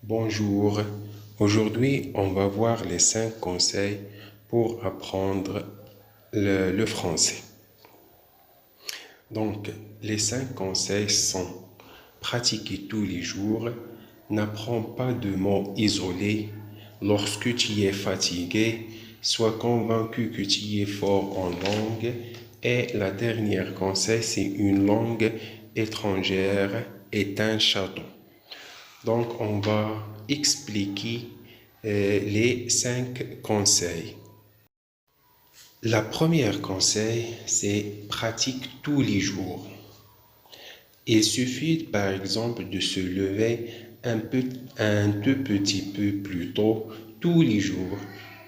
Bonjour, aujourd'hui on va voir les 5 conseils pour apprendre le français. Donc, les 5 conseils sont pratiquer tous les jours, n'apprends pas de mots isolés, lorsque tu es fatigué, sois convaincu que tu es fort en langue et la dernière conseil c'est une langue étrangère est un château. Donc, on va expliquer les 5 conseils. La première conseil, c'est pratique tous les jours. Il suffit, par exemple, de se lever un tout petit peu plus tôt tous les jours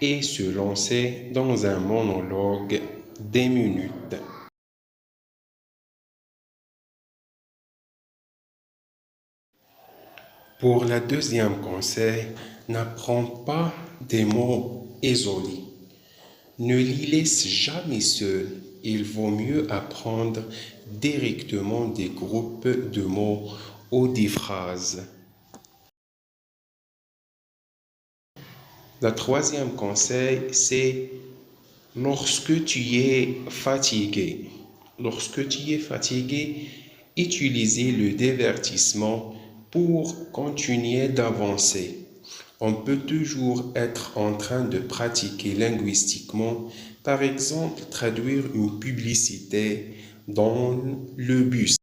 et se lancer dans un monologue des minutes. Pour la deuxième conseil, n'apprends pas des mots isolés. Ne les laisse jamais seuls. Il vaut mieux apprendre directement des groupes de mots ou des phrases. Le troisième conseil, c'est lorsque tu es fatigué. Lorsque tu es fatigué, utilisez le divertissement pour continuer d'avancer. On peut toujours être en train de pratiquer linguistiquement, par exemple traduire une publicité dans le bus.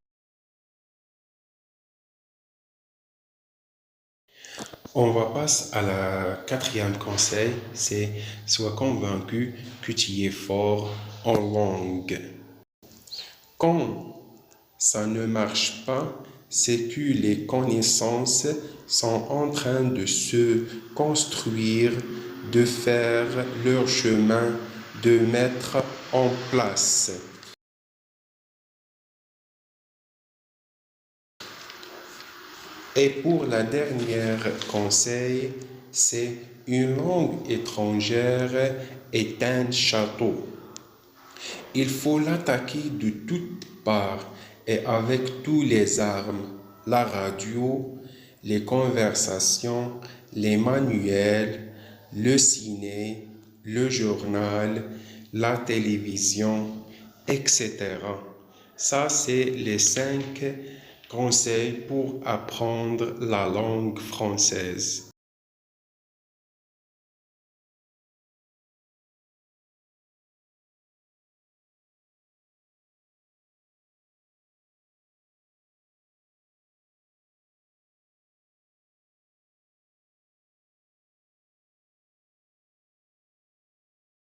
On va passer à la quatrième conseil, c'est sois convaincu que tu es fort en langue. Quand ça ne marche pas, c'est que les connaissances sont en train de se construire, de faire leur chemin, de mettre en place. Et pour la dernière conseil, c'est une langue étrangère est un château. Il faut l'attaquer de toutes parts et avec tous les armes, la radio, les conversations, les manuels, le ciné, le journal, la télévision, etc. Ça, c'est les 5 conseils pour apprendre la langue française.